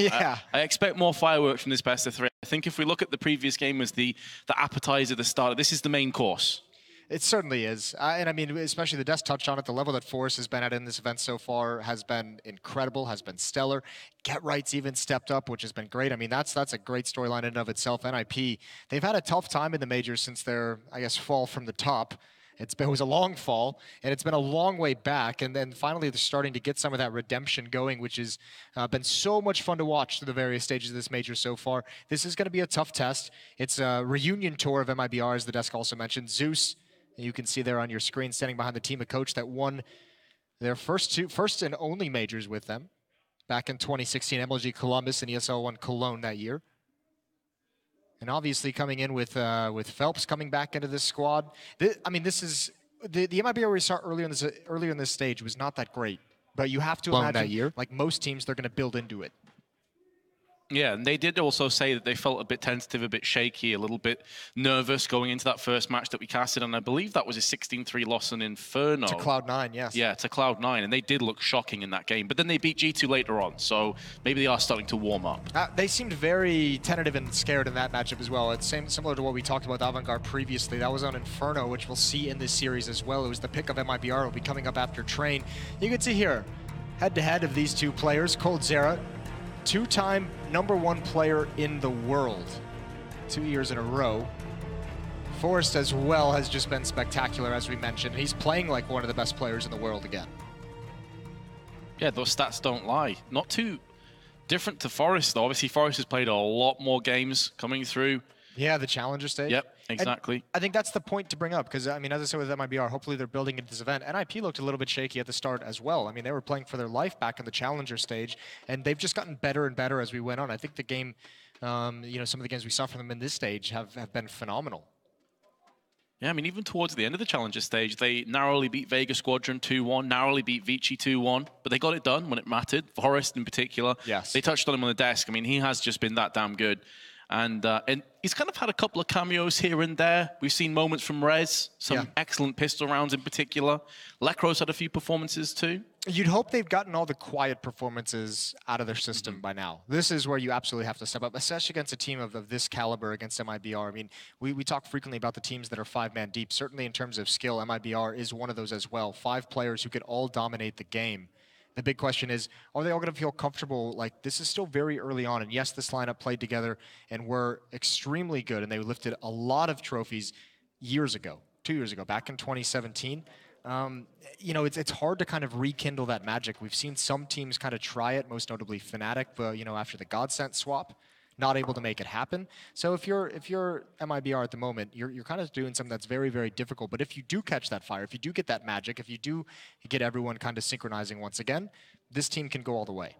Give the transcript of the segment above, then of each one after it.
Yeah. I expect more fireworks from this best of 3. I think if we look at the previous game as the appetizer, the starter, this is the main course. It certainly is. And I mean, especially the Desk touched on it, the level that Forest has been at in this event so far has been incredible, has been stellar. Get Right's even stepped up, which has been great. I mean, that's a great storyline in and of itself. NIP, they've had a tough time in the majors since their, I guess, fall from the top. It was a long fall, and it's been a long way back. And then finally, they're starting to get some of that redemption going, which has been so much fun to watch through the various stages of this major so far. This is going to be a tough test. It's a reunion tour of MiBR, as the Desk also mentioned. Zeus, you can see there on your screen, standing behind the team of coach that won their first and only majors with them back in 2016, MLG Columbus and ESL 1 Cologne that year. And obviously coming in with Phelps coming back into this squad. This is the MIBR we saw earlier in this stage was not that great, but you have to imagine that year, like most teams, they're going to build into it. Yeah, and they did also say that they felt a bit tentative, a bit shaky, a little bit nervous going into that first match that we casted, and I believe that was a 16-3 loss on Inferno. To Cloud9, yes. Yeah, to Cloud9, and they did look shocking in that game, but then they beat G2 later on, so maybe they are starting to warm up. They seemed very tentative and scared in that matchup as well. It's similar to what we talked about with Avantgarde previously. That was on Inferno, which we'll see in this series as well. It was the pick of MIBR. Will be coming up after Train. You can see here, head-to-head of these two players, coldzera, 2-time #1 player in the world, 2 years in a row. Forest as well has just been spectacular, as we mentioned. He's playing like one of the best players in the world again. Yeah, those stats don't lie. Not too different to Forest, though. Obviously, Forest has played a lot more games coming through. Yeah, the Challenger stage. Yep, exactly. And I think that's the point to bring up, because, I mean, as I said with MIBR, hopefully they're building into this event. NIP looked a little bit shaky at the start as well. I mean, they were playing for their life back in the Challenger stage, and they've just gotten better and better as we went on. I think the game, some of the games we saw from them in this stage have been phenomenal. Yeah, I mean, even towards the end of the Challenger stage, they narrowly beat Vega Squadron 2-1, narrowly beat Vici 2-1, but they got it done when it mattered. Forest in particular. Yes. They touched on him on the desk. I mean, he has just been that damn good. And he's kind of had a couple of cameos here and there. We've seen moments from Rez, some excellent pistol rounds in particular. Lekro's had a few performances too. You'd hope they've gotten all the quiet performances out of their system by now. This is where you absolutely have to step up, especially against a team of this caliber against MIBR. I mean, we talk frequently about the teams that are 5-man deep. Certainly in terms of skill, MIBR is one of those as well. 5 players who could all dominate the game. The big question is, are they all going to feel comfortable? Like, this is still very early on, and yes, this lineup played together and were extremely good, and they lifted a lot of trophies years ago, 2 years ago, back in 2017. It's hard to kind of rekindle that magic. We've seen some teams kind of try it, most notably Fnatic, but after the Godsent swap, not able to make it happen. So if you're MIBR at the moment, you're kind of doing something that's very, very difficult. But if you do catch that fire, if you do get that magic, if you do get everyone kind of synchronizing once again, this team can go all the way.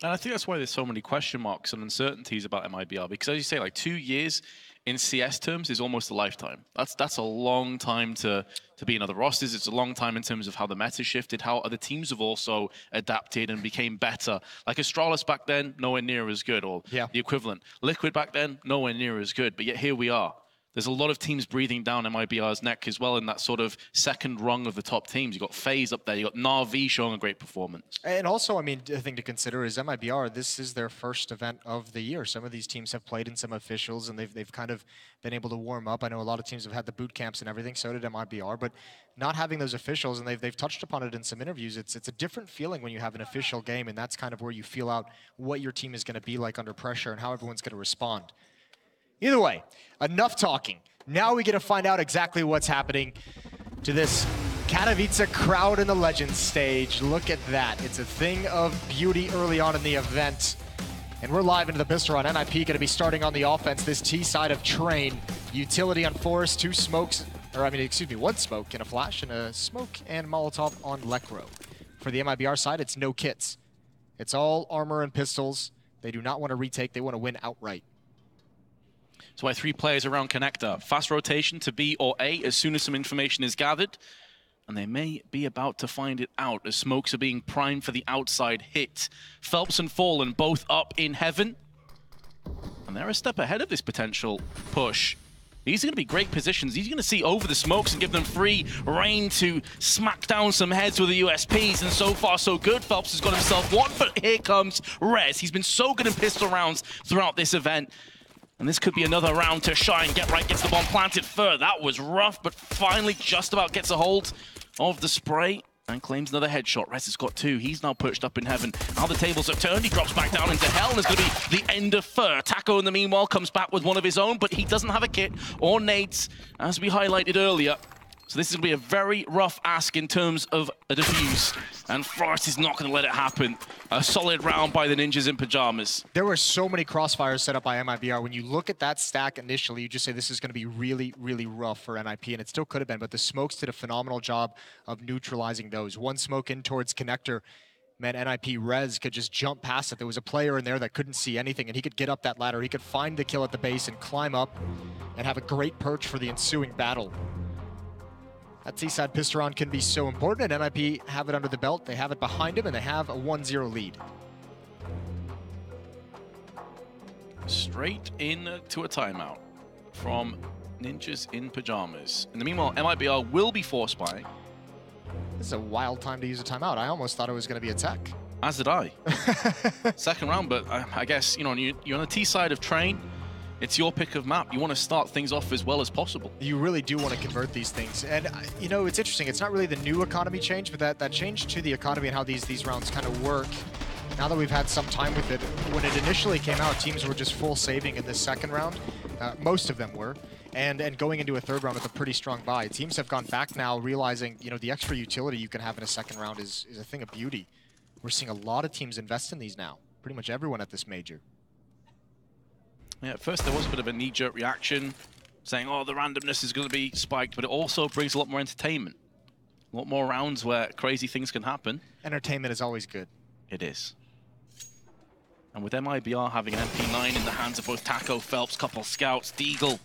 And I think that's why there's so many question marks and uncertainties about MIBR, because as you say, like 2 years in CS terms is almost a lifetime. That's a long time to be in other rosters. It's a long time in terms of how the meta shifted, how other teams have also adapted and became better. Like Astralis back then, nowhere near as good, or the equivalent. Liquid back then, nowhere near as good, but yet here we are. There's a lot of teams breathing down MIBR's neck as well in that sort of second rung of the top teams. You've got FaZe up there. You've got Na'Vi showing a great performance. And also, I mean, a thing to consider is MIBR, this is their first event of the year. Some of these teams have played in some officials, and they've kind of been able to warm up. I know a lot of teams have had the boot camps and everything, so did MIBR, but not having those officials, and they've touched upon it in some interviews, it's a different feeling when you have an official game, and that's kind of where you feel out what your team is going to be like under pressure and how everyone's going to respond. Either way, enough talking. Now we get to find out exactly what's happening to this Katowice crowd in the Legends stage. Look at that. It's a thing of beauty early on in the event. And we're live into the pistol run. NIP going to be starting on the offense, this T side of Train. Utility on Forest, 2 smokes, one smoke and a flash, and a smoke and Molotov on Lekro. For the MIBR side, it's no kits. It's all armor and pistols. They do not want to retake. They want to win outright. So why 3 players around connector. Fast rotation to B or A as soon as some information is gathered. And they may be about to find it out as smokes are being primed for the outside hit. Phelps and Fallen both up in heaven. And they're a step ahead of this potential push. These are going to be great positions. He's going to see over the smokes and give them free reign to smack down some heads with the USPs. And so far, so good. Phelps has got himself one, but here comes Rez. He's been so good in pistol rounds throughout this event. And this could be another round to shine. Get right, gets the bomb planted fur. That was rough, but finally just about gets a hold of the spray and claims another headshot. Rez has got two. He's now perched up in heaven. Now the tables have turned. He drops back down into hell, and it's going to be the end of Fur. Taco, in the meanwhile, comes back with one of his own, but he doesn't have a kit or nades, as we highlighted earlier. So this is going to be a very rough ask in terms of a defuse, and Forrest is not going to let it happen. A solid round by the Ninjas in Pajamas. There were so many crossfires set up by MiBR. When you look at that stack initially, you just say this is going to be really, really rough for NIP, and it still could have been, but the smokes did a phenomenal job of neutralizing those. One smoke in towards connector meant NIP Rez could just jump past it. There was a player in there that couldn't see anything, and he could get up that ladder. He could find the kill at the base and climb up and have a great perch for the ensuing battle. That Seaside pistol round can be so important, and NIP have it under the belt. They have it behind him, and they have a 1-0 lead. Straight in to a timeout from Ninjas in Pajamas. In the meanwhile, MiBR will be forced by. This is a wild time to use a timeout. I almost thought it was going to be a tech. As did I. Second round, but I guess, you know, you're on the T side of train. It's your pick of map. You want to start things off as well as possible. You really do want to convert these things. And, you know, it's interesting. It's not really the new economy change, but that change to the economy and how these rounds kind of work. Now that we've had some time with it, when it initially came out, teams were just full saving in this second round. Most of them were. And going into a third round with a pretty strong buy. Teams have gone back now realizing, you know, the extra utility you can have in a second round is a thing of beauty. We're seeing a lot of teams invest in these now. Pretty much everyone at this major. Yeah, at first there was a bit of a knee-jerk reaction, saying, oh, the randomness is going to be spiked, but it also brings a lot more entertainment. A lot more rounds where crazy things can happen. Entertainment is always good. It is. And with MiBR having an MP9 in the hands of both Taco, Phelps, couple scouts, Deagle,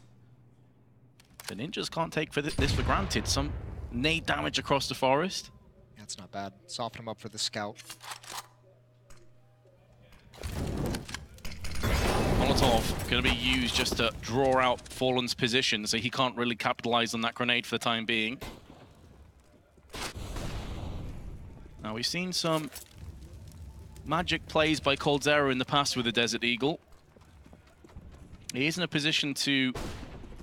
the Ninjas can't take this for granted. Some nade damage across the forest. That's not bad. Soften him up for the scout. Molotov going to be used just to draw out Fallen's position, so he can't really capitalize on that grenade for the time being. Now, we've seen some magic plays by coldzera in the past with the Desert Eagle. He is in a position to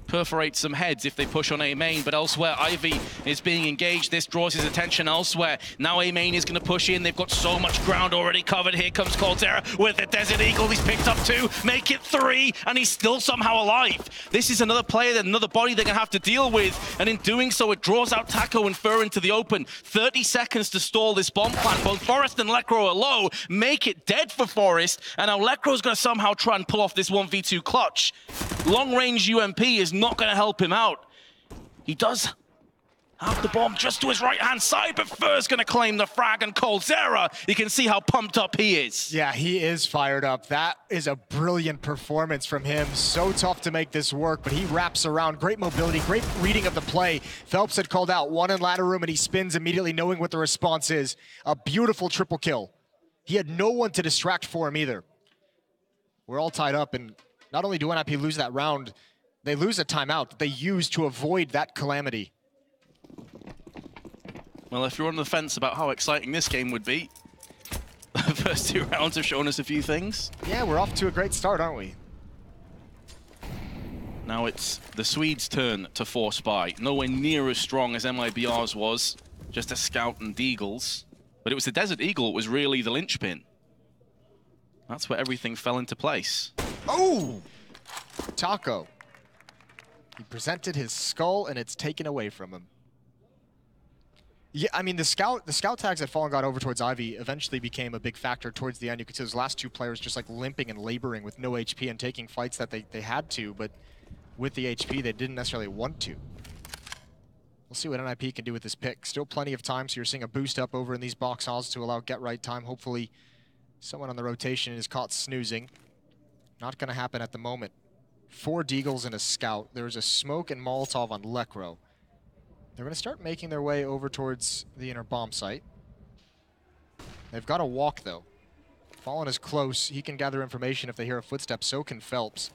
perforate some heads if they push on A main, but elsewhere Ivy is being engaged. This draws his attention elsewhere. Now A main is going to push in. They've got so much ground already covered. Here comes coldzera with the Desert Eagle. He's picked up two, make it three, and he's still somehow alive. This is another player, another body they're going to have to deal with, and in doing so, it draws out Taco and Fur into the open. 30 seconds to stall this bomb plant. Both Forrest and Lecro are low. Make it dead for Forrest, and now Lecro's going to somehow try and pull off this 1v2 clutch. Long-range UMP is not going to help him out. He does have the bomb just to his right-hand side, but Fur's going to claim the frag, and coldzera, you can see how pumped up he is. Yeah, he is fired up. That is a brilliant performance from him. So tough to make this work, but he wraps around. Great mobility, great reading of the play. Phelps had called out one in ladder room, and he spins immediately knowing what the response is. A beautiful triple kill. He had no one to distract for him either. We're all tied up, and not only do NIP lose that round, they lose a timeout that they use to avoid that calamity. Well, if you're on the fence about how exciting this game would be, the first two rounds have shown us a few things. Yeah, we're off to a great start, aren't we? Now it's the Swedes' turn to force by. Nowhere near as strong as MiBR's was, just a scout and Deagles. But it was the Desert Eagle that was really the linchpin. That's where everything fell into place. Oh! Taco. He presented his skull, and it's taken away from him. Yeah, I mean, the scout tags that Fallen got over towards Ivy eventually became a big factor towards the end. You could see those last two players just like limping and laboring with no HP and taking fights that they had to, but with the HP, they didn't necessarily want to. We'll see what NIP can do with this pick. Still plenty of time, so you're seeing a boost up over in these box halls to allow get right time. Hopefully, someone on the rotation is caught snoozing. Not going to happen at the moment. 4 Deagles and a scout. There's a smoke and Molotov on Lecro. They're going to start making their way over towards the inner bomb site. They've got to walk, though. Fallen is close. He can gather information if they hear a footstep. So can Phelps.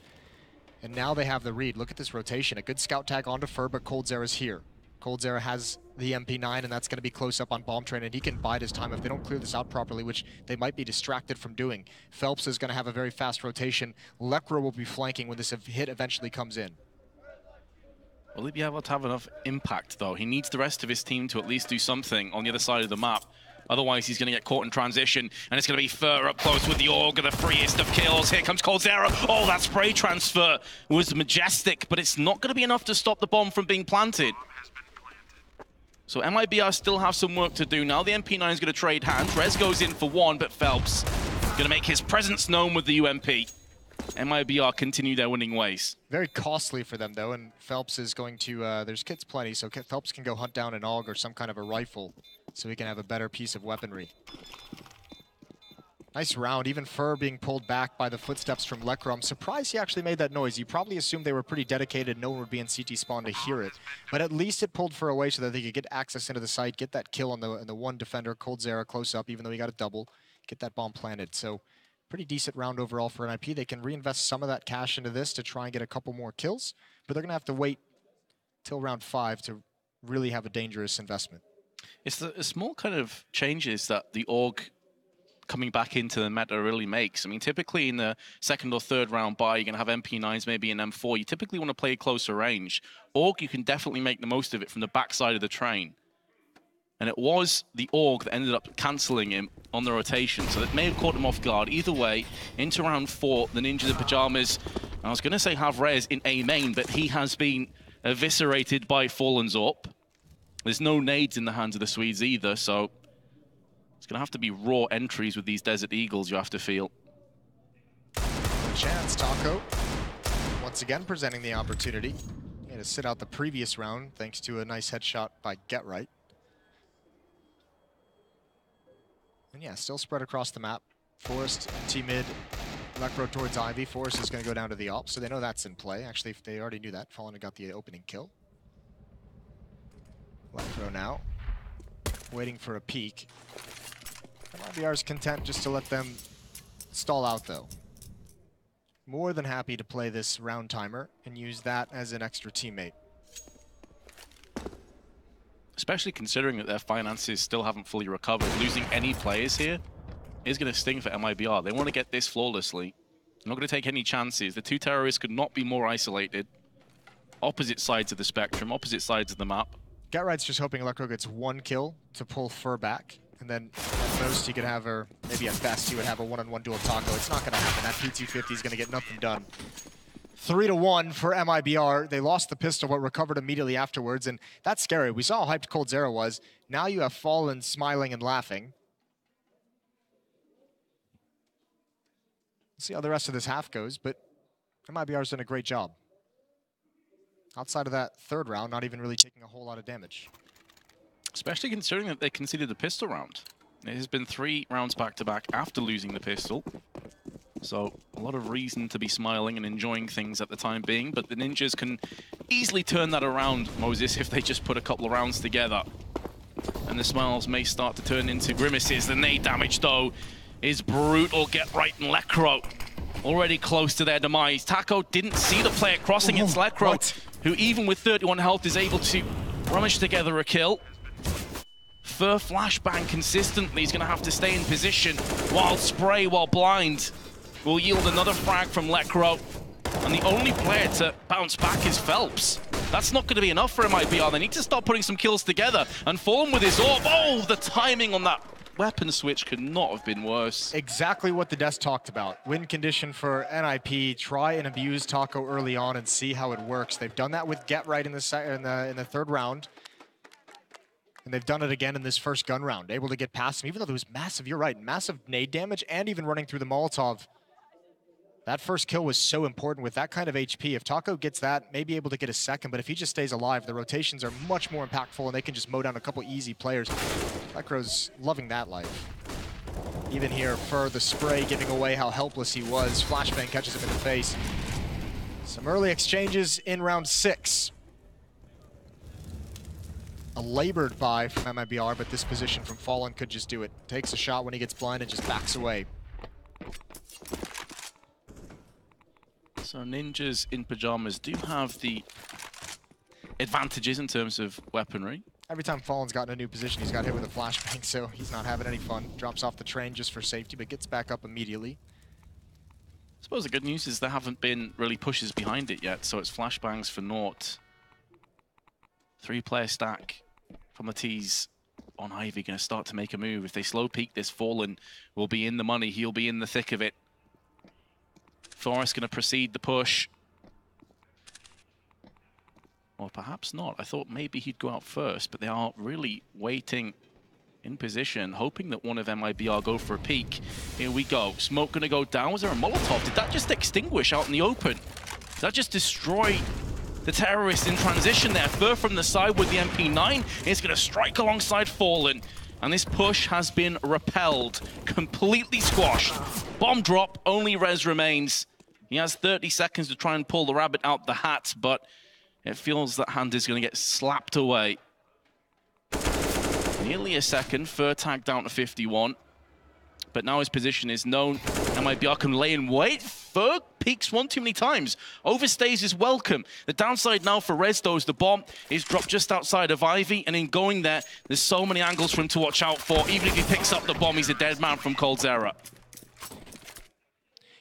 And now they have the read. Look at this rotation. A good scout tag onto Fur, but coldzera's here. coldzera has the MP9, and that's going to be close up on Bomb Train, and he can bide his time if they don't clear this out properly, which they might be distracted from doing. Phelps is going to have a very fast rotation. Lekro will be flanking when this hit eventually comes in. Will he be able to have enough impact, though? He needs the rest of his team to at least do something on the other side of the map. Otherwise, he's going to get caught in transition, and it's going to be Fur up close with the Org, the freest of kills. Here comes coldzera. Oh, that spray transfer was majestic, but it's not going to be enough to stop the bomb from being planted. So MiBR still have some work to do now. The MP9 is going to trade hands. Rez goes in for one, but Phelps going to make his presence known with the UMP. MiBR continue their winning ways. Very costly for them, though, and Phelps is going to, there's kits plenty, so Phelps can go hunt down an AUG or some kind of a rifle so he can have a better piece of weaponry. Nice round, even Fur being pulled back by the footsteps from Lekro. I'm surprised he actually made that noise. You probably assumed they were pretty dedicated, no one would be in CT spawn to hear it. But at least it pulled Fur away so that they could get access into the site, get that kill on the one defender, coldzera, close up, even though he got a double, get that bomb planted. So pretty decent round overall for NIP. They can reinvest some of that cash into this to try and get a couple more kills, but they're going to have to wait till round 5 to really have a dangerous investment. It's the small kind of changes that the AUG coming back into the meta really makes. I mean, typically in the second or third round buy, you're going to have MP9s, maybe an M4. You typically want to play closer range. AUG, you can definitely make the most of it from the backside of the train. And it was the AUG that ended up cancelling him on the rotation, so that may have caught him off guard. Either way, into round 4, the Ninjas in Pajamas, I was going to say have Rez in A main, but he has been eviscerated by Fallen Zorp. There's no nades in the hands of the Swedes either, so it's going to have to be raw entries with these Desert Eagles, you have to feel. Chance, Taco, once again presenting the opportunity. He had to sit out the previous round thanks to a nice headshot by GetRight. And yeah, still spread across the map. Forest, T-mid, Lekro towards Ivy. Forest is going to go down to the AWP, so they know that's in play. Actually, if they already knew that, Fallen got the opening kill. Lekro now, waiting for a peek. MiBR is content just to let them stall out, though. More than happy to play this round timer and use that as an extra teammate. Especially considering that their finances still haven't fully recovered. Losing any players here is going to sting for MiBR. They want to get this flawlessly. They're not going to take any chances. The two terrorists could not be more isolated. Opposite sides of the spectrum, opposite sides of the map. GetRight's just hoping Lekro gets one kill to pull Fur back, and then at most he could have, or maybe at best he would have a one-on-one duel Taco. It's not going to happen. That P250 is going to get nothing done. 3-1 for MiBR. They lost the pistol, but recovered immediately afterwards, and that's scary. We saw how hyped coldzera was. Now you have Fallen smiling and laughing. Let's see how the rest of this half goes, but MiBR's done a great job. Outside of that third round, not even really taking a whole lot of damage. Especially considering that they conceded the pistol round. It has been 3 rounds back-to-back after losing the pistol. So a lot of reason to be smiling and enjoying things at the time being, but the Ninjas can easily turn that around, Moses, if they just put a couple of rounds together. And the smiles may start to turn into grimaces. The nade damage, though, is brutal. GetRight and Lekro already close to their demise. Taco didn't see the player crossing. It's Lekro, who even with 31 health is able to rummage together a kill. Fur flashbang consistently. He's going to have to stay in position while spray, while blind, will yield another frag from Lekro. And the only player to bounce back is Phelps. That's not going to be enough for MiBR. They need to start putting some kills together. And Fallen with his AWP. Oh, the timing on that weapon switch could not have been worse. Exactly what the desk talked about. Win condition for NIP. Try and abuse Taco early on and see how it works. They've done that with GetRight in the third round. And they've done it again in this first gun round. Able to get past him, even though there was massive, you're right, massive nade damage and even running through the Molotov. That first kill was so important with that kind of HP. If Taco gets that, may be able to get a second, but if he just stays alive, the rotations are much more impactful and they can just mow down a couple easy players. Lekro's loving that life. Even here, Fur, the spray giving away how helpless he was. Flashbang catches him in the face. Some early exchanges in round 6. A labored buy from MiBR, but this position from Fallen could just do it. Takes a shot when he gets blind and just backs away. So ninjas in pajamas do have the advantages in terms of weaponry. Every time Fallen's gotten a new position, he's got hit with a flashbang, so he's not having any fun. Drops off the train just for safety, but gets back up immediately. I suppose the good news is there haven't been really pushes behind it yet, so it's flashbangs for naught. 3-player stack from the T's on Ivy going to start to make a move. If they slow peek this, Fallen will be in the money. He'll be in the thick of it. Forrest going to proceed the push. Or perhaps not. I thought maybe he'd go out first, but they are really waiting in position, hoping that one of MiBR go for a peek. Here we go. Smoke going to go down. Was there a Molotov? Did that just extinguish out in the open? Did that just destroy the terrorists in transition there? Fur from the side with the MP9 is going to strike alongside Fallen. And this push has been repelled, completely squashed. Bomb drop, only Rez remains. He has 30 seconds to try and pull the rabbit out the hat, but it feels that hand is going to get slapped away. Nearly a second, Fur tag down to 51. But now his position is known. MiBR can lay in wait. Fur peaks one too many times. Overstays his welcome. The downside now for Rez, though, is the bomb is dropped just outside of Ivy. And in going there, there's so many angles for him to watch out for. Even if he picks up the bomb, he's a dead man from Coldzera.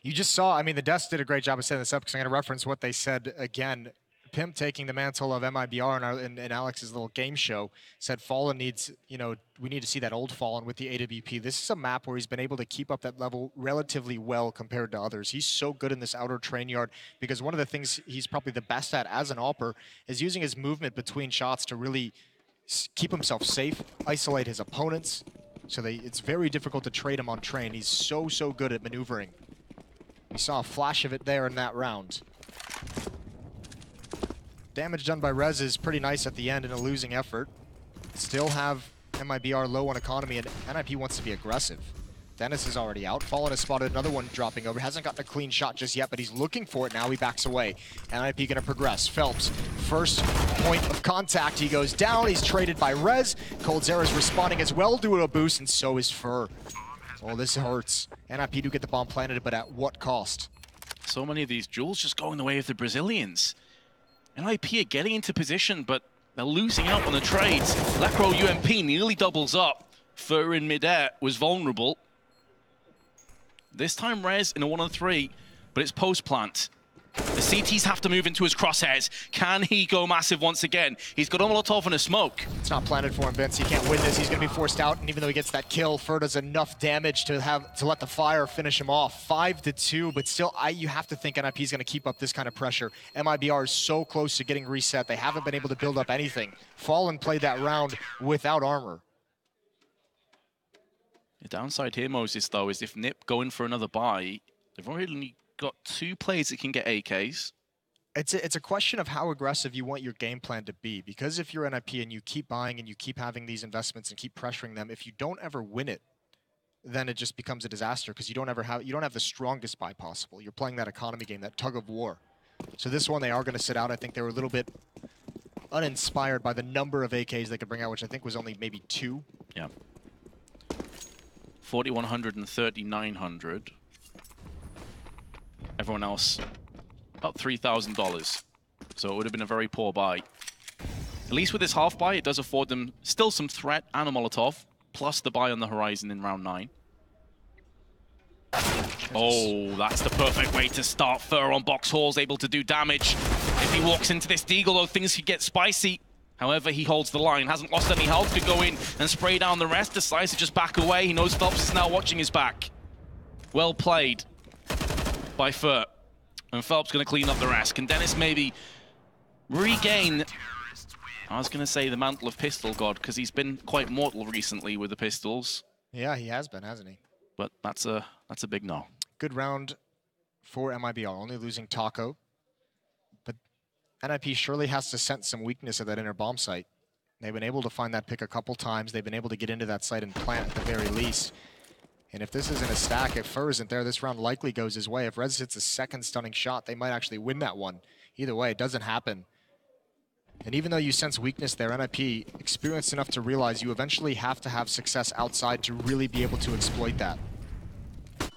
You just saw, I mean, the Deaths did a great job of setting this up because I'm going to reference what they said again. Pimp taking the mantle of MiBR in Alex's little game show said Fallen needs, you know, we need to see that old Fallen with the AWP. This is a map where he's been able to keep up that level relatively well compared to others. He's so good in this outer train yard because one of the things he's probably the best at as an AWPer is using his movement between shots to really keep himself safe, isolate his opponents. So it's very difficult to trade him on train. He's so good at maneuvering. We saw a flash of it there in that round. Damage done by Rez is pretty nice at the end in a losing effort. Still have MiBR low on economy, and NIP wants to be aggressive. Dennis is already out. Fallen has spotted another one dropping over. Hasn't gotten a clean shot just yet, but he's looking for it now. He backs away. NIP gonna progress. Phelps, first point of contact. He goes down. He's traded by Rez. Coldzera is responding as well, doing a boost, and so is Fur. Oh, this hurts. NIP do get the bomb planted, but at what cost? So many of these duels just going the way of the Brazilians. NIP are getting into position, but they're losing out on the trades. Lecro UMP nearly doubles up. Fur in midair was vulnerable. This time Rez in a 1-on-3, but it's post-plant. The CTs have to move into his crosshairs. Can he go massive once again? He's got a Molotov and a smoke. It's not planted for him, Vince. He can't win this. He's going to be forced out, and even though he gets that kill, Fur does enough damage to let the fire finish him off. 5-2, but still, you have to think NIP is going to keep up this kind of pressure. MiBR is so close to getting reset. They haven't been able to build up anything. Fallen played that round without armor. The downside here, Moses, though, is if NIP go in for another buy, they've already got 2 players that can get AKs. It's a question of how aggressive you want your game plan to be, because if you're NIP and you keep buying and you keep having these investments and keep pressuring them, if you don't ever win it, then it just becomes a disaster because you don't have the strongest buy possible. You're playing that economy game, that tug of war. So this one they are going to sit out. I think they were a little bit uninspired by the number of AKs they could bring out, which I think was only maybe 2. Yeah. 4,100 and 3,900. Everyone else, about $3,000. So it would have been a very poor buy. At least with this half buy, it does afford them still some threat and a Molotov, plus the buy on the horizon in round 9. Oh, that's the perfect way to start. Fur on box halls, able to do damage. If he walks into this deagle, though, things could get spicy. However, he holds the line, hasn't lost any health, could go in and spray down the rest, decides to just back away. He knows Phelps is now watching his back. Well played by Fur. And Phelps going to clean up the rest. Can Dennis maybe regain, I was going to say the mantle of Pistol God, because he's been quite mortal recently with the pistols. Yeah, he has been, hasn't he? But that's a big no. Good round for MiBR, only losing Taco. But NIP surely has to sense some weakness at that inner bomb site. They've been able to find that pick a couple times. They've been able to get into that site and plant at the very least. And if this isn't a stack, if Fur isn't there, this round likely goes his way. If Rez hits a second stunning shot, they might actually win that one. Either way, it doesn't happen. And even though you sense weakness there, NIP experienced enough to realize you eventually have to have success outside to really be able to exploit that.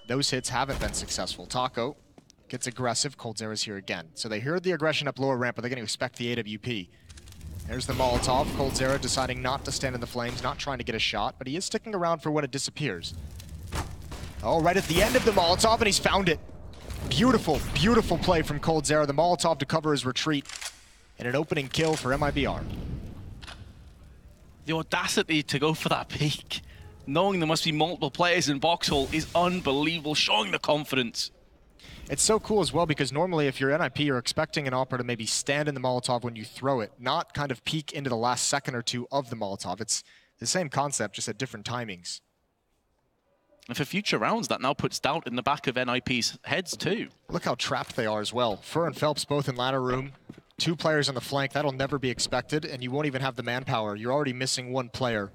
Those hits haven't been successful. Taco gets aggressive. coldzera's here again. So they heard the aggression up lower ramp, but they're going to expect the AWP. There's the Molotov. coldzera deciding not to stand in the flames, not trying to get a shot, but he is sticking around for when it disappears. Oh, right at the end of the Molotov, and he's found it. Beautiful, beautiful play from coldzera. The Molotov to cover his retreat, and an opening kill for MiBR. The audacity to go for that peek, knowing there must be multiple players in box hole, is unbelievable, showing the confidence. It's so cool as well because normally if you're NIP, you're expecting an Opera to maybe stand in the Molotov when you throw it, not kind of peek into the last second or two of the Molotov. It's the same concept, just at different timings. And for future rounds, that now puts doubt in the back of NIP's heads too. Look how trapped they are as well. Fur and Phelps both in ladder room. 2 players on the flank, that'll never be expected, and you won't even have the manpower. You're already missing 1 player.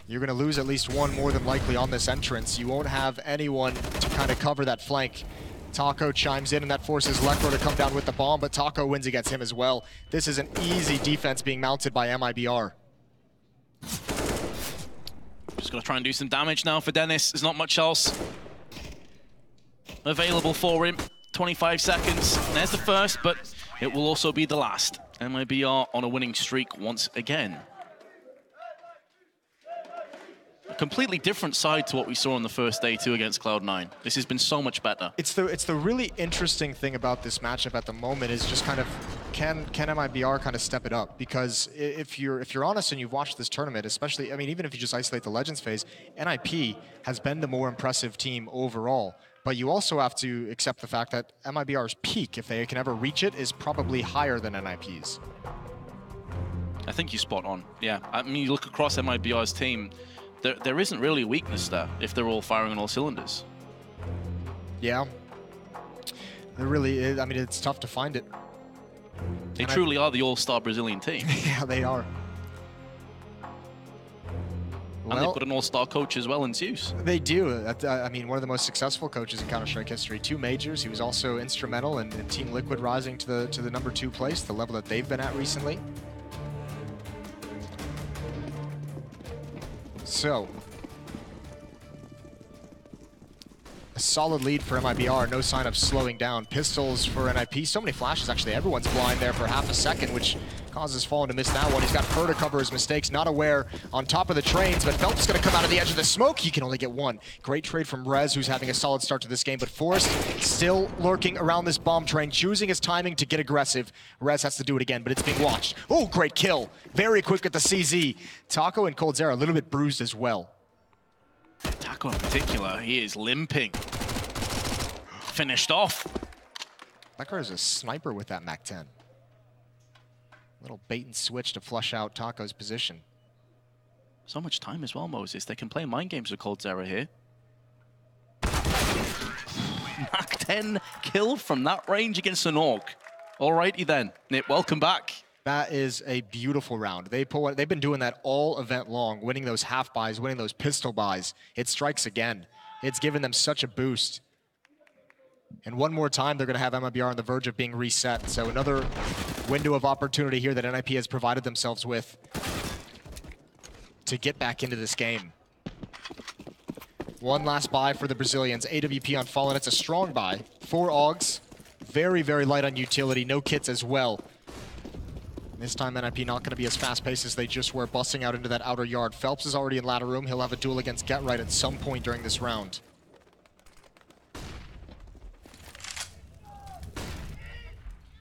You're going to lose at least 1 more than likely on this entrance. You won't have anyone to kind of cover that flank. Taco chimes in, and that forces Lekro to come down with the bomb, but Taco wins against him as well. This is an easy defense being mounted by MiBR. Just got to try and do some damage now for Dennis. There's not much else available for him. 25 seconds. There's the first, but it will also be the last. MiBR on a winning streak once again. A completely different side to what we saw on the first day too against Cloud9. This has been so much better. It's the really interesting thing about this matchup at the moment is just kind of can MiBR kind of step it up? Because if you're honest and you've watched this tournament, especially, I mean, even if you just isolate the Legends phase, NIP has been the more impressive team overall. But you also have to accept the fact that MiBR's peak, if they can ever reach it, is probably higher than NIP's. I think you're spot on. Yeah, I mean, you look across MiBR's team, there isn't really a weakness there if they're all firing on all cylinders. Yeah. There really is. I mean, it's tough to find it. They truly are the all-star Brazilian team. Yeah, they are. And they've got an all-star coach as well in Zeus. They do. I mean, one of the most successful coaches in Counter-Strike history. 2 majors. He was also instrumental in Team Liquid rising to the #2 place, the level that they've been at recently. So, a solid lead for MiBR, no sign of slowing down. Pistols for NIP, so many flashes actually. Everyone's blind there for half a second, which causes Fallen to miss that one. He's got Fur to cover his mistakes, not aware on top of the trains, but Phelps is going to come out of the edge of the smoke. He can only get 1. Great trade from Rez, who's having a solid start to this game, but Forrest still lurking around this bomb train, choosing his timing to get aggressive. Rez has to do it again, but it's being watched. Oh, great kill. Very quick at the CZ. Taco and coldzera a little bit bruised as well. Taco in particular, he is limping. Finished off. Becker is a sniper with that MAC-10. Little bait and switch to flush out Taco's position. So much time as well, Moses. They can play mind games with coldzera here. MAC-10 kill from that range against an Orc. Alrighty then. Nip, welcome back. That is a beautiful round. They've been doing that all event long, winning those half buys, winning those pistol buys. It strikes again. It's given them such a boost. And one more time, they're going to have MiBR on the verge of being reset. So another window of opportunity here that NIP has provided themselves with to get back into this game. One last buy for the Brazilians. AWP on Fallen. It's a strong buy. 4 AUGs. Very, very light on utility. No kits as well. This time NIP not going to be as fast-paced as they just were, busting out into that outer yard. Phelps is already in ladder room. He'll have a duel against GetRight at some point during this round.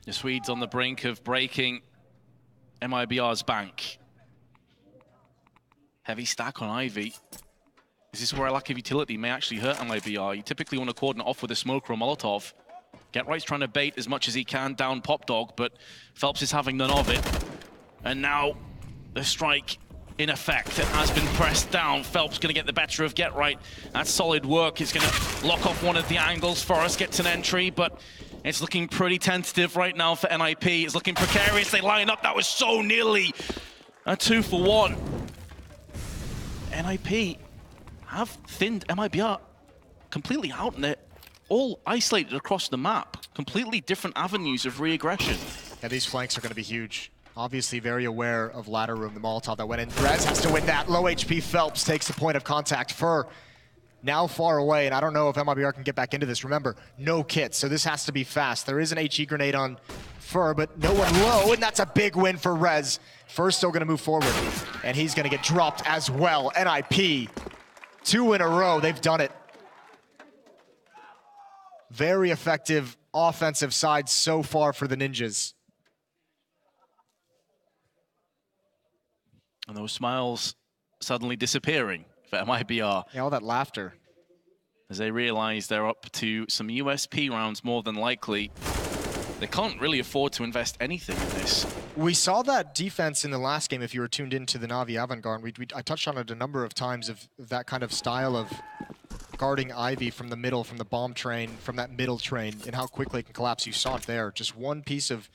The Swedes on the brink of breaking MiBR's bank. Heavy stack on Ivy. This is where a lack of utility may actually hurt MiBR. You typically want to coordinate off with a smoke or a Molotov. GetRight's trying to bait as much as he can down Pop Dog, but Phelps is having none of it. And now the strike in effect. It has been pressed down. Phelps going to get the better of GetRight. That's solid work. He's going to lock off one of the angles. Forrest gets an entry, but it's looking pretty tentative right now for NIP. It's looking precarious. They line up. That was so nearly a 2-for-1. NIP have thinned MiBR completely out, and they're all isolated across the map. Completely different avenues of re-aggression. Yeah, these flanks are going to be huge. Obviously very aware of ladder room, the Molotov that went in. Rez has to win that. Low HP Phelps takes the point of contact. Fur now far away, and I don't know if MiBR can get back into this. Remember, no kits, so this has to be fast. There is an HE grenade on Fur, but no one low, and that's a big win for Rez. Fur's still gonna move forward, and he's gonna get dropped as well. NIP, 2 in a row, they've done it. Very effective offensive side so far for the Ninjas. And those smiles suddenly disappearing for MiBR. Yeah, all that laughter. As they realize they're up to some USP rounds more than likely. They can't really afford to invest anything in this. We saw that defense in the last game, if you were tuned into the Na'Vi Avant-Garde. I touched on it a number of times of that kind of style of guarding Ivy from the middle, from the bomb train, from that middle train, and how quickly it can collapse. You saw it there. Just one piece of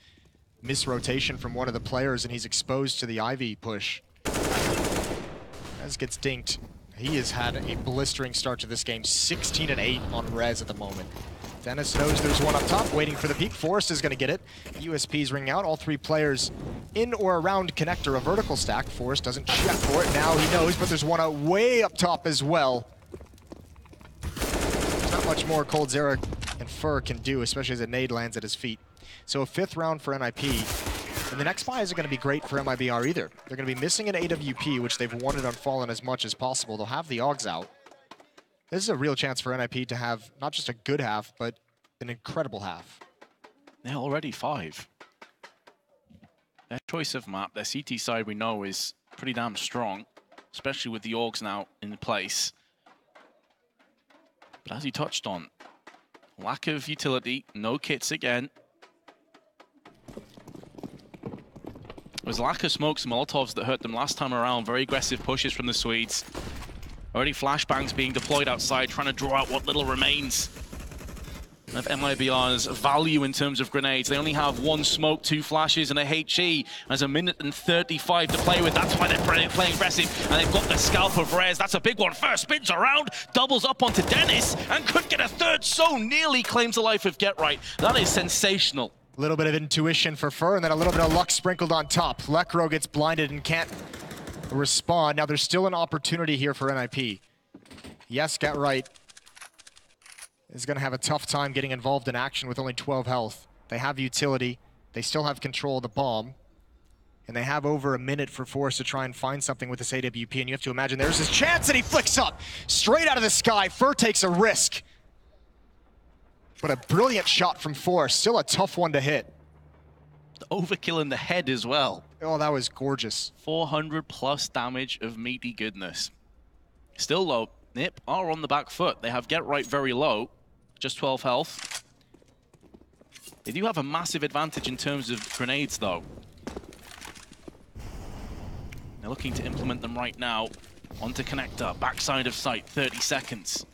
misrotation from one of the players, and he's exposed to the Ivy push. Rez gets dinked. He has had a blistering start to this game, 16-8 on Rez at the moment. Dennis knows there's one up top, waiting for the peek. Forrest is going to get it. USP's ring out. All 3 players in or around connector, a vertical stack. Forrest doesn't check for it. Now he knows, but there's one out way up top as well. There's not much more Coldzera and Fur can do, especially as a nade lands at his feet. So a 5th round for NIP. And the next buy isn't going to be great for MiBR either. They're going to be missing an AWP, which they've wanted on Fallen as much as possible. They'll have the Augs out. This is a real chance for NIP to have not just a good half, but an incredible half. They're already 5. Their choice of map, their CT side we know is pretty damn strong, especially with the Augs now in place. But as you touched on, lack of utility, no kits again. It was lack of smokes and Molotovs that hurt them last time around. Very aggressive pushes from the Swedes. Already flashbangs being deployed outside, trying to draw out what little remains of MiBR's value in terms of grenades. They only have 1 smoke, 2 flashes, and a HE. There's a minute and 35 to play with. That's why they're playing aggressive, and they've got the scalp of Rez. That's a big one. First spins around, doubles up onto Dennis, and could get a 3rd. So nearly claims the life of Get Right. That is sensational. A little bit of intuition for Fur, and then a little bit of luck sprinkled on top. Lekro gets blinded and can't respond. Now there's still an opportunity here for NIP. Yes, Get Right is going to have a tough time getting involved in action with only 12 health. They have utility. They still have control of the bomb. And they have over a minute for Force to try and find something with this AWP. And you have to imagine there's this chance, and he flicks up straight out of the sky. Fur takes a risk. But a brilliant shot from Force. Still a tough one to hit. Overkill in the head as well. Oh, that was gorgeous. 400 plus damage of meaty goodness. Still low. Nip are on the back foot. They have Get Right very low. Just 12 health. They do have a massive advantage in terms of grenades, though. They're looking to implement them right now. Onto connector, backside of site, 30 seconds.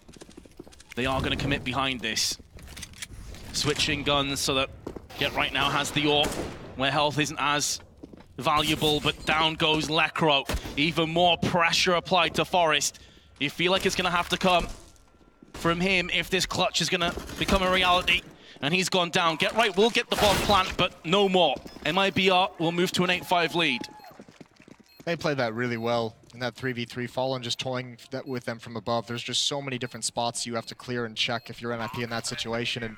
They are going to commit behind this. Switching guns so that Get Right now has the AWP, where health isn't as valuable, but down goes Lekro. Even more pressure applied to Forrest. You feel like it's going to have to come from him if this clutch is going to become a reality. And he's gone down. Get Right will get the bomb plant, but no more. MiBR will move to an 8-5 lead. They played that really well in that 3v3. Fallen just toying that with them from above. There's just so many different spots you have to clear and check if you're NIP in that situation. And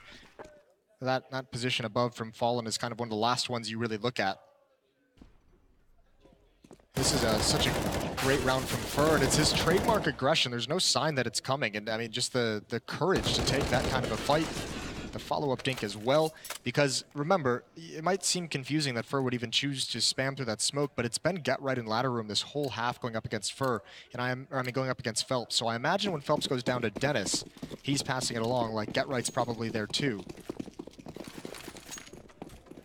that position above from Fallen is kind of one of the last ones you really look at. This is such a great round from Fur, and it's his trademark aggression. There's no sign that it's coming, and I mean, just the courage to take that kind of a fight. The follow-up dink as well, because remember, it might seem confusing that Fur would even choose to spam through that smoke, but it's been Get Right in ladder room this whole half going up against Fur, and going up against Phelps. So I imagine when Phelps goes down to Dennis, he's passing it along like Get Right's probably there too.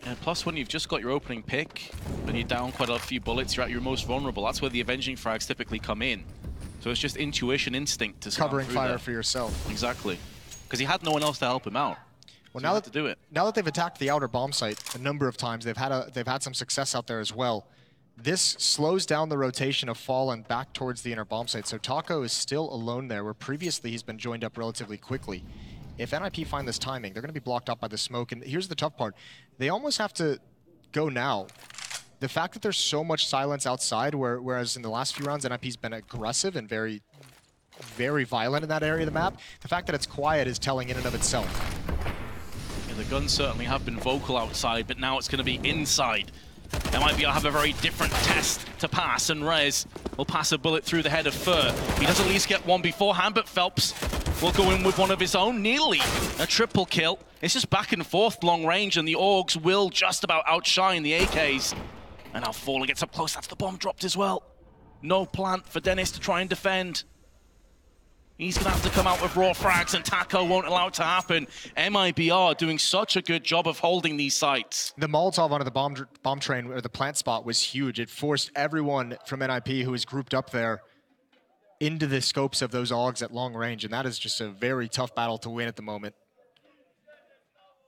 And plus, when you've just got your opening pick, when you're down quite a few bullets, you're at your most vulnerable. That's where the avenging frags typically come in. So it's just intuition, instinct to covering fire for yourself. Exactly, because he had no one else to help him out. Well, so now that they've attacked the outer bomb site a number of times, they've had some success out there as well. This slows down the rotation of Fallen back towards the inner bomb site. So Taco is still alone there, where previously he's been joined up relatively quickly. If NIP find this timing, they're going to be blocked up by the smoke. And here's the tough part. They almost have to go now. The fact that there's so much silence outside, whereas in the last few rounds, NIP's been aggressive and very very violent in that area of the map. The fact that it's quiet is telling in and of itself. Yeah, the guns certainly have been vocal outside, but now it's going to be inside. MiBR have a very different test to pass, and Rez will pass a bullet through the head of Fur. He does at least get one beforehand, but Phelps will go in with one of his own. Nearly a triple kill. It's just back and forth long range, and the Augs will just about outshine the AKs. And now Fawley gets up close. That's the bomb dropped as well. No plant for Dennis to try and defend. He's going to have to come out with raw frags, and Taco won't allow it to happen. MiBR doing such a good job of holding these sites. The Molotov onto the bomb train, or the plant spot, was huge. It forced everyone from NIP who was grouped up there into the scopes of those Augs at long range, and that is just a very tough battle to win at the moment.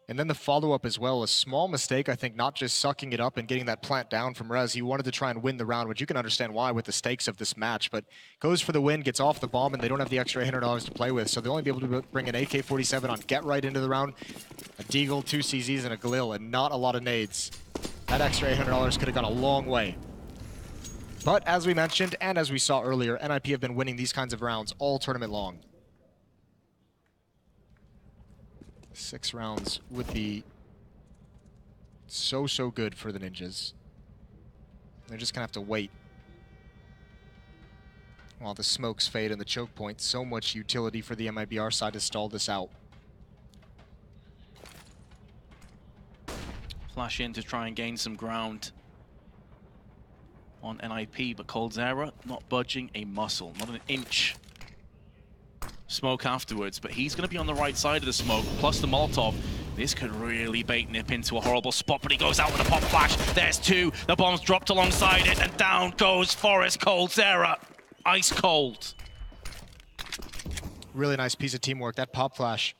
And then the follow-up as well, a small mistake, I think, not just sucking it up and getting that plant down from Rez. He wanted to try and win the round, which you can understand why with the stakes of this match, but goes for the win, gets off the bomb, and they don't have the extra $800 to play with, so they'll only be able to bring an AK-47 on Get Right into the round, a Deagle, 2 CZs, and a Galil, and not a lot of nades. That extra $800 could have gone a long way. But as we mentioned, and as we saw earlier, NIP have been winning these kinds of rounds all tournament long. 6 rounds would be so good for the Ninjas. They're just gonna have to wait while the smokes fade and the choke point. So much utility for the MiBR side to stall this out. Flash in to try and gain some ground on NIP, but coldzera not budging a muscle, not an inch. Smoke afterwards, but he's going to be on the right side of the smoke, plus the Molotov. This could really bait Nip into a horrible spot, but he goes out with a pop flash. There's 2. The bomb's dropped alongside it, and down goes Forrest coldzera. Ice cold. Really nice piece of teamwork. That pop flash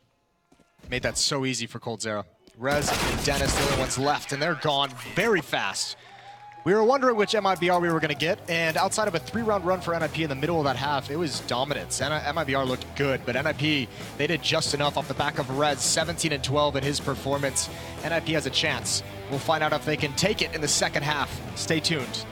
made that so easy for coldzera. Rez and Dennis, the only ones left, and they're gone very fast. We were wondering which MiBR we were going to get, and outside of a 3-round run for NIP in the middle of that half, it was dominance. MiBR looked good, but NIP, they did just enough off the back of Rez, 17 and 12 in his performance. NIP has a chance. We'll find out if they can take it in the second half. Stay tuned.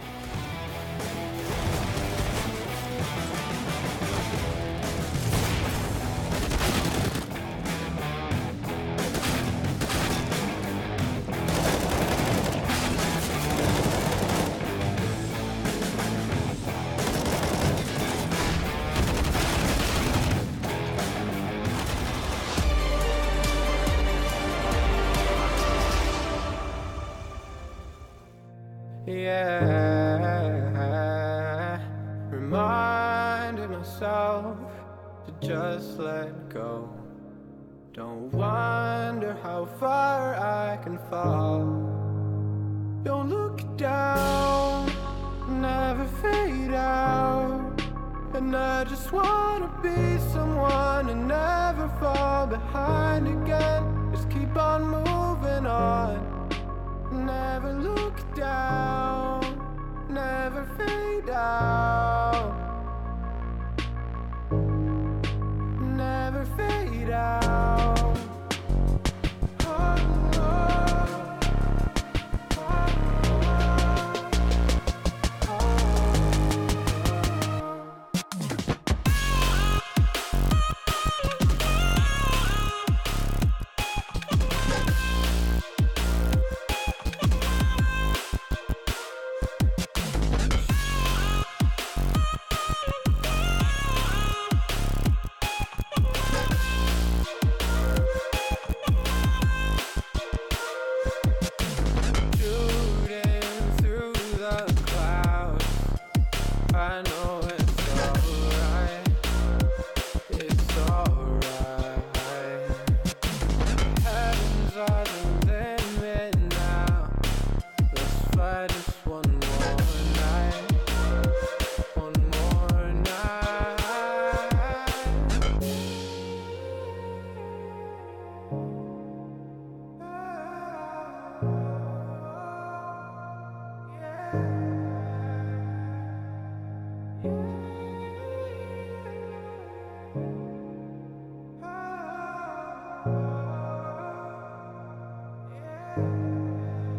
Yeah, reminding myself to just let go. Don't wonder how far I can fall. Don't look down, never fade out. And I just wanna be someone and never fall behind again. Just keep on moving on. Never look down, never fade out. Never fade out.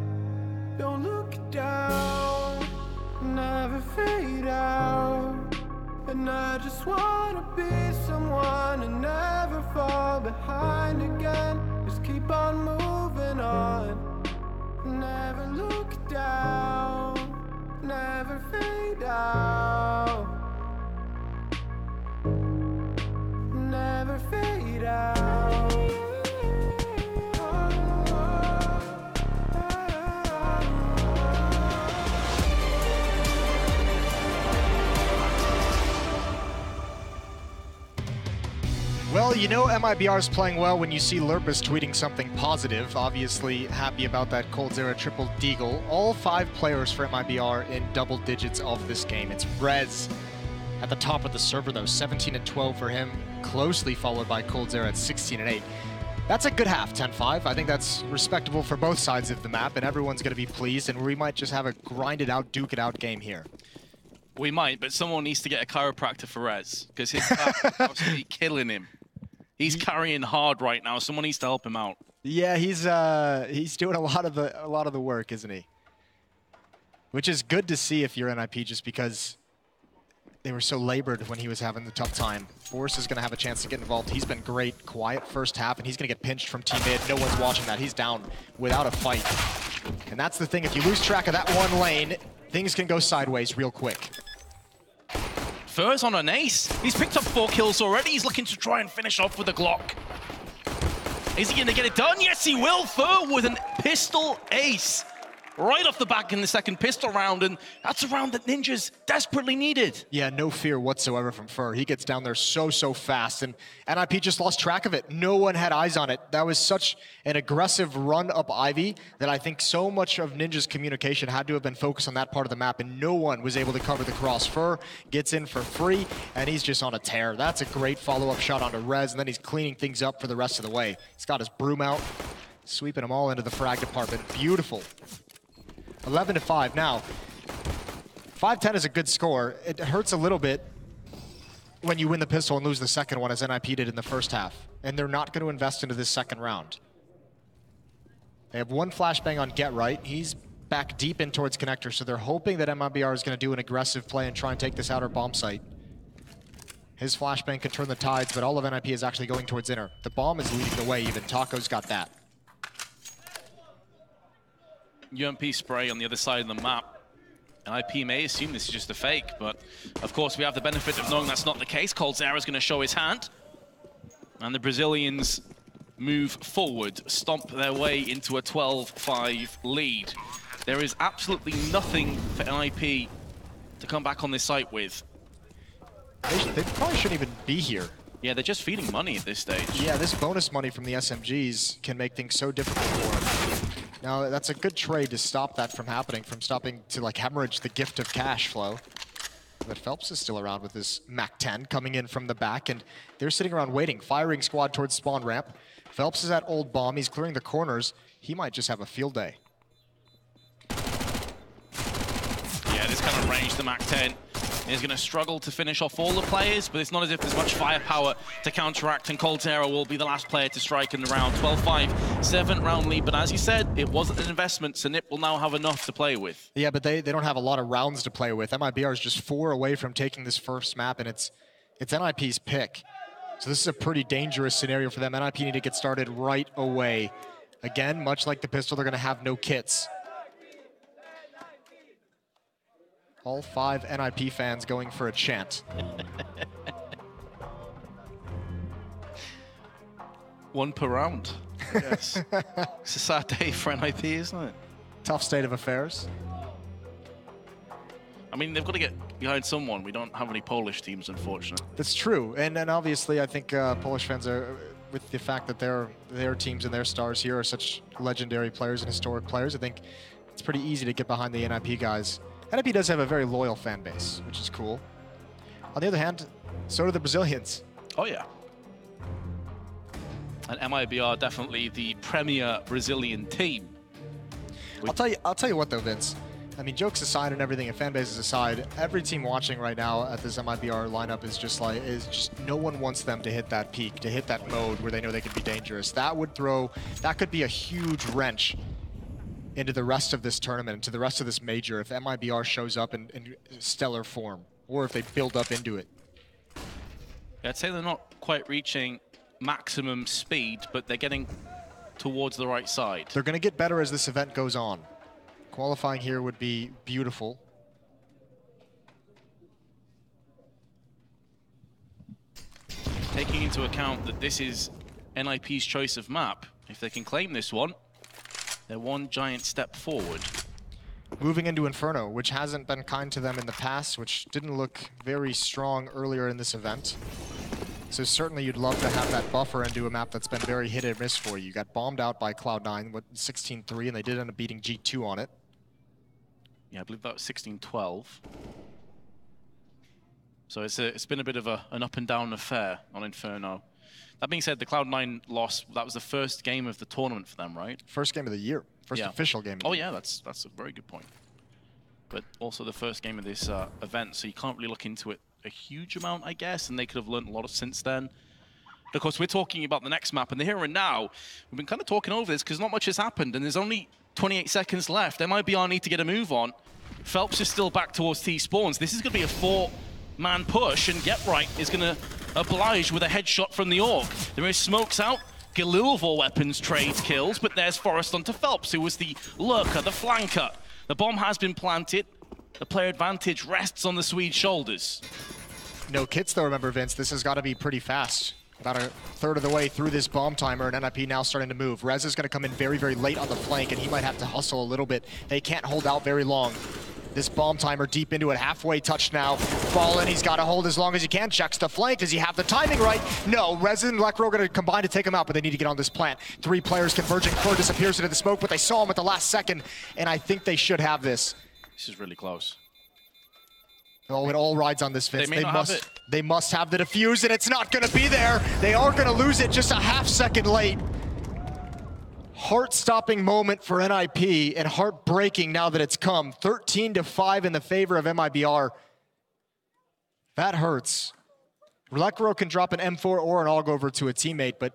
Oh, don't look down, never fade out. And I just wanna be someone and never fall behind again. Just keep on moving on. Never look down, never fade out. Never fade out. Well, you know MiBR is playing well when you see Lurpus tweeting something positive. Obviously happy about that coldzera triple deagle. All 5 players for MiBR in double digits of this game. It's Rez at the top of the server though, 17 and 12 for him, closely followed by coldzera at 16 and 8. That's a good half, 10-5. I think that's respectable for both sides of the map, and everyone's going to be pleased, and we might just have a grind it out, duke it out game here. We might, but someone needs to get a chiropractor for Rez, because his back is absolutely killing him. He's carrying hard right now. Someone needs to help him out. Yeah, he's doing a lot of the work, isn't he? Which is good to see if you're NIP, just because they were so labored when he was having the tough time. Force is going to have a chance to get involved. He's been great, quiet first half, and he's going to get pinched from team mid. No one's watching that. He's down without a fight. And that's the thing. If you lose track of that one lane, things can go sideways real quick. Fur's on an ace. He's picked up 4 kills already. He's looking to try and finish off with a Glock. Is he going to get it done? Yes, he will. Fur with a pistol ace. Right off the back in the second pistol round, and that's a round that Ninjas desperately needed. Yeah, no fear whatsoever from Fur. He gets down there so fast, and NIP just lost track of it. No one had eyes on it. That was such an aggressive run up Ivy that I think so much of Ninja's communication had to have been focused on that part of the map, and no one was able to cover the cross. Fur gets in for free, and he's just on a tear. That's a great follow-up shot onto Rez, and then he's cleaning things up for the rest of the way. He's got his broom out, sweeping them all into the frag department. Beautiful. 11-5 now. 5-10 is a good score. It hurts a little bit when you win the pistol and lose the second one, as NIP did in the first half. And they're not going to invest into this second round. They have 1 flashbang on Get Right. He's back deep in towards connector, so they're hoping that MiBR is going to do an aggressive play and try and take this outer bomb site. His flashbang can turn the tides, but all of NIP is actually going towards inner. The bomb is leading the way even. Taco's got that. UMP spray on the other side of the map. And IP may assume this is just a fake, but of course we have the benefit of knowing that's not the case. coldzera is going to show his hand. And the Brazilians move forward, stomp their way into a 12-5 lead. There is absolutely nothing for NIP to come back on this site with. They probably shouldn't even be here. Yeah, they're just feeding money at this stage. Yeah, this bonus money from the SMGs can make things so difficult for them. Now, that's a good trade to stop that from happening, from stopping to like hemorrhage the gift of cash flow. But Phelps is still around with his MAC-10 coming in from the back, and they're sitting around waiting. Firing squad towards spawn ramp. Phelps is at old bomb. He's clearing the corners. He might just have a field day. Yeah, this kind of range, the MAC-10 is going to struggle to finish off all the players, but it's not as if there's much firepower to counteract, and coldzera will be the last player to strike in the round. 12-5, 7th-round lead, but as you said, it wasn't an investment, so NIP will now have enough to play with. Yeah, but they don't have a lot of rounds to play with. MiBR is just 4 away from taking this first map, and it's NIP's pick. So this is a pretty dangerous scenario for them. NIP need to get started right away. Again, much like the pistol, they're going to have no kits. All 5 NIP fans going for a chant. One per round. Yes. It's a sad day for NIP, isn't it? Tough state of affairs. I mean, they've got to get behind someone. We don't have any Polish teams, unfortunately. That's true. And obviously, I think Polish fans are, with the fact that their teams and their stars here are such legendary players and historic players, I think it's pretty easy to get behind the NIP guys. NIP does have a very loyal fan base, which is cool. On the other hand, so do the Brazilians. Oh, yeah. And MiBR definitely the premier Brazilian team. I'll tell you what though, Vince. I mean, jokes aside and everything, and fan bases aside, every team watching right now at this MiBR lineup is just no one wants them to hit that peak, to hit that mode where they know they could be dangerous. That could be a huge wrench into the rest of this tournament, into the rest of this major, if MiBR shows up in stellar form, or if they build up into it. I'd say they're not quite reaching maximum speed, but they're getting towards the right side. They're going to get better as this event goes on. Qualifying here would be beautiful. Taking into account that this is NIP's choice of map, if they can claim this one, they're one giant step forward. Moving into Inferno, which hasn't been kind to them in the past, which didn't look very strong earlier in this event. So certainly you'd love to have that buffer into a map that's been very hit or miss for you. You got bombed out by Cloud9 with 16-3, and they did end up beating G2 on it. Yeah, I believe that was 16-12. So it's been a bit of an up and down affair on Inferno. That being said, the Cloud9 loss, that was the first game of the tournament for them, right? First game of the year. First official game. Oh yeah, that's a very good point. But also the first game of this event, so you can't really look into it a huge amount, I guess, and they could have learned a lot since then. But of course, we're talking about the next map, and the here and now, we've been kind of talking over this because not much has happened, and there's only 28 seconds left. MiBR need to get a move on. Phelps is still back towards T-spawns. This is going to be a 4-man push, and Get Right is going to oblige with a headshot from the Orc. There is smokes out. Galil of all weapons trades kills, but there's Forrest onto Phelps, who was the lurker, the flanker. The bomb has been planted. The player advantage rests on the Swede's shoulders. No kits though, remember, Vince. This has got to be pretty fast. About a third of the way through this bomb timer, and NIP now starting to move. Rez is going to come in very, very late on the flank, and he might have to hustle a little bit. They can't hold out very long. This bomb timer deep into it, halfway touched now. Fallen, he's got to hold as long as he can. Checks the flank. Does he have the timing right? No, Rez and Lekro are going to combine to take him out, but they need to get on this plant. 3 players converging. Fur disappears into the smoke, but they saw him at the last second, and I think they should have this. This is really close. Oh, it all rides on this, Vince. They must have the defuse, and it's not going to be there. They are going to lose it just a half second late. Heart-stopping moment for NIP, and heartbreaking now that it's come. 13-5 in the favor of MiBR. That hurts. Lekro can drop an M4 or an AUG over to a teammate, but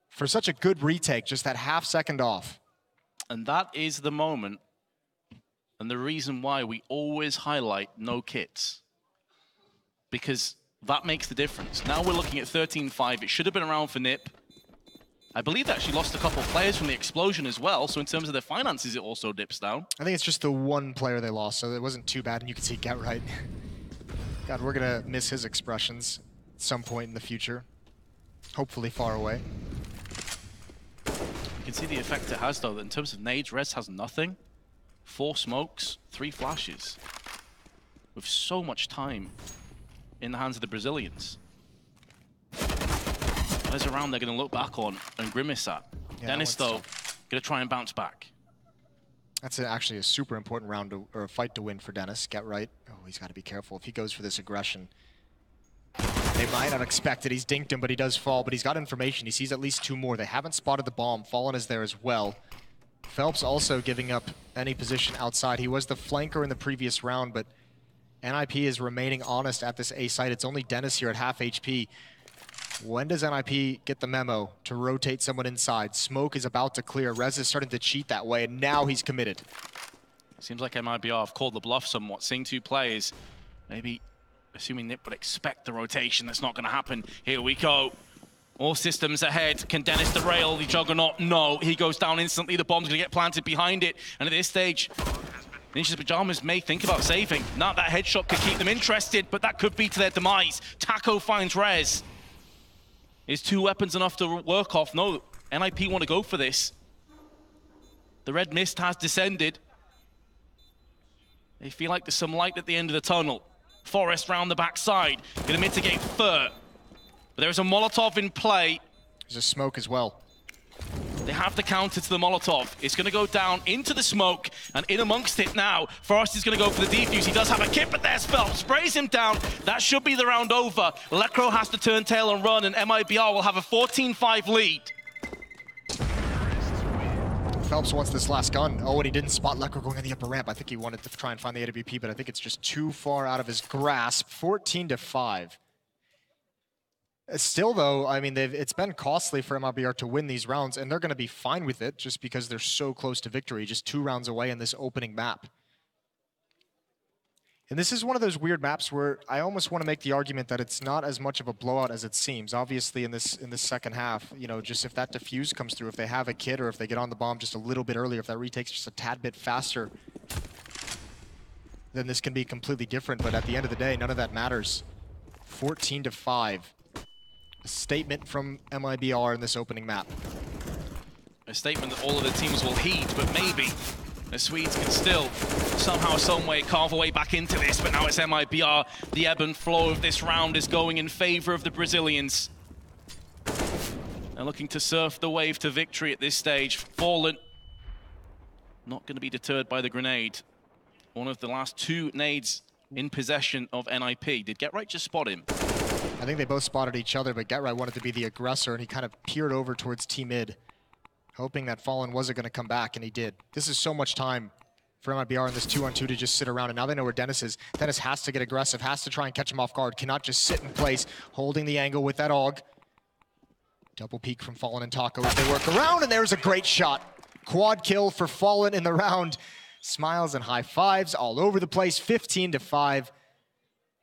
for such a good retake, just that half second off. And that is the moment, and the reason why we always highlight no kits. Because that makes the difference. Now we're looking at 13-5. It should have been around for NIP. I believe they actually lost a couple of players from the explosion as well, so in terms of their finances, it also dips down. I think it's just the one player they lost, so it wasn't too bad, and you can see Get Right. God, we're gonna miss his expressions at some point in the future. Hopefully far away. You can see the effect it has, though, that in terms of nades, Rez has nothing. 4 smokes, 3 flashes. With so much time in the hands of the Brazilians. There's a round they're going to look back on and grimace at. Yeah, Dennis, though, going to try and bounce back. That's actually a super important round or a fight to win for Dennis. Get Right. Oh, he's got to be careful if he goes for this aggression. They might not expect it. He's dinked him, but he does fall. But he's got information. He sees at least 2 more. They haven't spotted the bomb. Fallen is there as well. Phelps also giving up any position outside. He was the flanker in the previous round, but NIP is remaining honest at this A site. It's only Dennis here at half HP. When does NIP get the memo to rotate someone inside? Smoke is about to clear. Rez is starting to cheat that way, and now he's committed. Seems like MiBR have called the bluff somewhat, seeing 2 players. Maybe assuming Nip would expect the rotation. That's not going to happen. Here we go. All systems ahead. Can Dennis derail the Juggernaut? No. He goes down instantly. The bomb's going to get planted behind it. And at this stage, Ninja's Pajamas may think about saving. Not that headshot could keep them interested, but that could be to their demise. Taco finds Rez. Is 2 weapons enough to work off? No. NIP want to go for this. The red mist has descended. They feel like there's some light at the end of the tunnel. Forrest round the backside. Going to mitigate Fur. But there is a Molotov in play. There's a smoke as well. They have the counter to the Molotov. It's going to go down into the smoke, and in amongst it now, Forrest is going to go for the defuse. He does have a kit, but there's Phelps. Sprays him down. That should be the round over. Lekro has to turn tail and run, and MiBR will have a 14-5 lead. Phelps wants this last gun. Oh, and he didn't spot Lekro going on the upper ramp. I think he wanted to try and find the AWP, but I think it's just too far out of his grasp. 14-5. Still, though, I mean, it's been costly for MiBR to win these rounds, and they're going to be fine with it just because they're so close to victory, just 2 rounds away in this opening map. And this is one of those weird maps where I almost want to make the argument that it's not as much of a blowout as it seems. Obviously, in this second half, you know, just if that defuse comes through, if they have a kid or if they get on the bomb just a little bit earlier, if that retakes just a tad bit faster, then this can be completely different. But at the end of the day, none of that matters. 14-5. A statement from MiBR in this opening map. A statement that all of the teams will heed, but maybe the Swedes can still somehow, some way carve a way back into this, but now it's MiBR. The ebb and flow of this round is going in favor of the Brazilians. They're looking to surf the wave to victory at this stage. Fallen, not going to be deterred by the grenade. One of the last two nades in possession of NIP. Did GetRight just spot him? I think they both spotted each other, but GetRight wanted to be the aggressor, and he kind of peered over towards T-mid, hoping that Fallen wasn't going to come back, and he did. This is so much time for MiBR in this 2-on-2 to just sit around, and now they know where Dennis is. Dennis has to get aggressive, has to try and catch him off guard, cannot just sit in place, holding the angle with that AUG. Double peek from Fallen and Taco as they work around, and there's a great shot. Quad kill for Fallen in the round. Smiles and high fives all over the place, 15-5.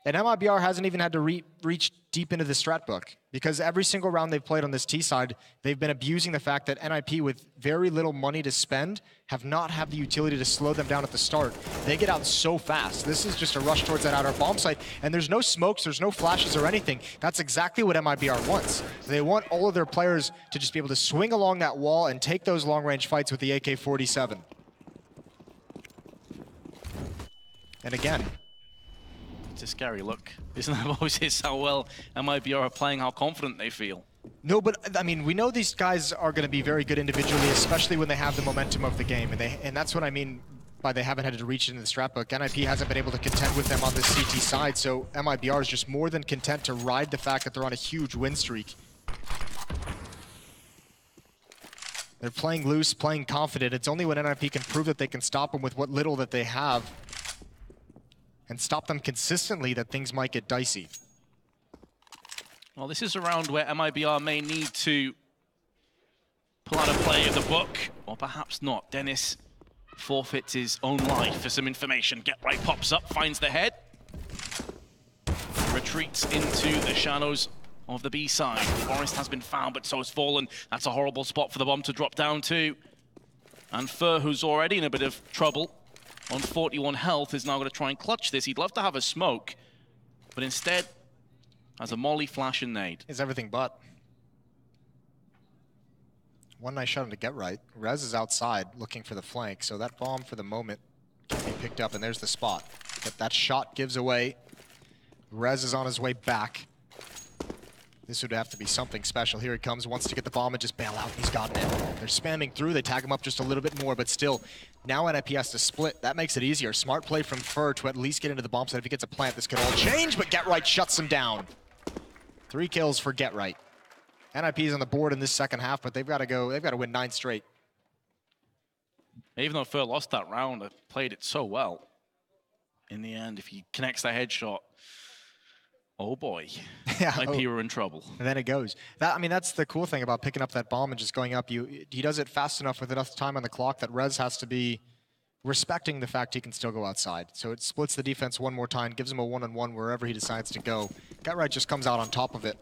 And MiBR hasn't even had to reach deep into the strat book, because every single round they've played on this T side, they've been abusing the fact that NIP, with very little money to spend, have not had the utility to slow them down at the start. They get out so fast. This is just a rush towards that outer bomb site, and there's no smokes, there's no flashes or anything. That's exactly what MiBR wants. They want all of their players to just be able to swing along that wall and take those long-range fights with the AK-47. And again, It's a scary look, isn't it, boys? It's how well MiBR are playing, how confident they feel. no, but I mean, we know these guys are going to be very good individually, especially when they have the momentum of the game, and that's what I mean by they haven't had to reach into the strat book. NIP hasn't been able to contend with them on the CT side, so MiBR is just more than content to ride the fact that they're on a huge win streak. They're playing loose, playing confident. It's only when NIP can prove that they can stop them with what little that they have and stop them consistently that things might get dicey. Well, this is a round where MiBR may need to pull out a play of the book, or perhaps not. Dennis forfeits his own life for some information. GetRight pops up, finds the head, retreats into the shadows of the B side. Forest has been found, but so has Fallen. That's a horrible spot for the bomb to drop down to. And Fur, who's already in a bit of trouble on 41 health, is now going to try and clutch this. He'd love to have a smoke, but instead has a molly, flash, and nade. Is everything but. One nice shot into GetRight. Rez is outside looking for the flank, so that bomb for the moment can be picked up, and there's the spot. But that shot gives away. Rez is on his way back. This would have to be something special. Here he comes, wants to get the bomb and just bail out. He's gotten it. They're spamming through. They tag him up just a little bit more, but still, now NIP has to split. That makes it easier. Smart play from Fur to at least get into the bomb site. If he gets a plant, this could all change, but GetRight shuts him down. 3 kills for GetRight. NIP is on the board in this second half, but they've got to go. They've got to win 9 straight. Even though Fur lost that round, they played it so well. In the end, if he connects that headshot, oh boy, Yeah, NIP are in trouble. And then it goes. I mean, that's the cool thing about picking up that bomb and just going up. He does it fast enough with enough time on the clock that Rez has to be respecting the fact he can still go outside. So it splits the defense one more time, gives him a one-on-one wherever he decides to go. GetRight just comes out on top of it.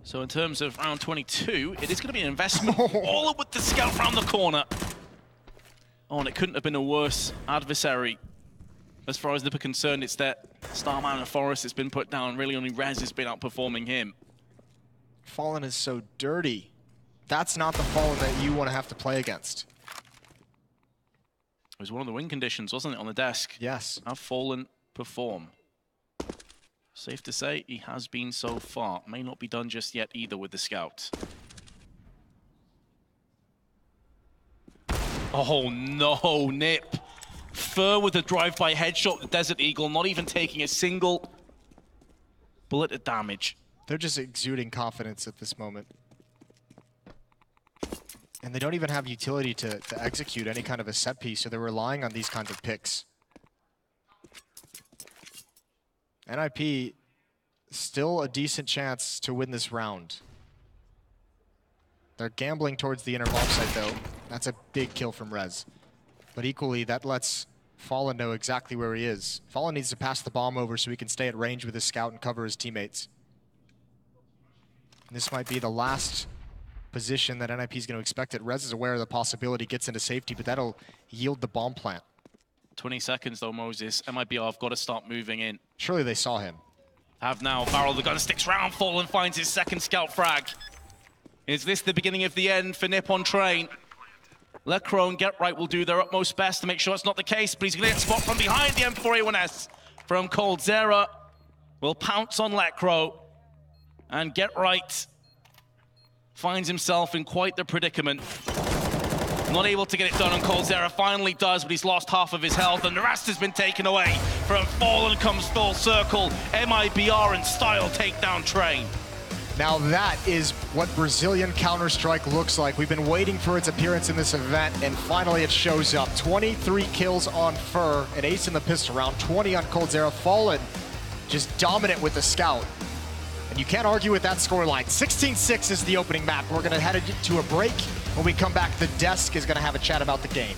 So in terms of round 22, it is going to be an investment all with the scout round the corner. Oh, and it couldn't have been a worse adversary. As far as they're concerned, it's that Starman and Forest has been put down. Really, only Rez has been outperforming him. Fallen is so dirty. That's not the Fallen that you want to have to play against. It was one of the win conditions, wasn't it, on the desk? Yes. Have Fallen perform? Safe to say, he has been so far. May not be done just yet either with the scout. Oh no, Nip. Fur with a drive-by headshot, the Desert Eagle, not even taking a single bullet of damage. They're just exuding confidence at this moment. And they don't even have utility to execute any kind of a set piece, so they're relying on these kinds of picks. NIP, still a decent chance to win this round. They're gambling towards the inner bomb site, though. That's a big kill from Rez. But equally, that lets Fallen know exactly where he is. Fallen needs to pass the bomb over so he can stay at range with his scout and cover his teammates. And this might be the last position that NIP is going to expect it. Rez is aware of the possibility, gets into safety, but that'll yield the bomb plant. 20 seconds though, Moses. MiBR have got to start moving in. Surely they saw him. Have now barrel the gun, sticks round, Fallen finds his second scout frag. Is this the beginning of the end for Nippon Train? Lecro and Get Right will do their utmost best to make sure it's not the case, but he's going to get spot from behind the M4A1S from coldzera. Will pounce on Lecro, and Get Right finds himself in quite the predicament. Not able to get it done, and coldzera finally does, but he's lost half of his health, and the rest has been taken away. From Fallen comes full circle. MiBR in style take down Train. Now that is what Brazilian Counter-Strike looks like. We've been waiting for its appearance in this event, and finally it shows up. 23 kills on Fur, an ace in the pistol round, 20 on coldzera. Fallen just dominant with the scout. And you can't argue with that scoreline. 16-6 is the opening map. We're going to head to a break. When we come back, the desk is going to have a chat about the game.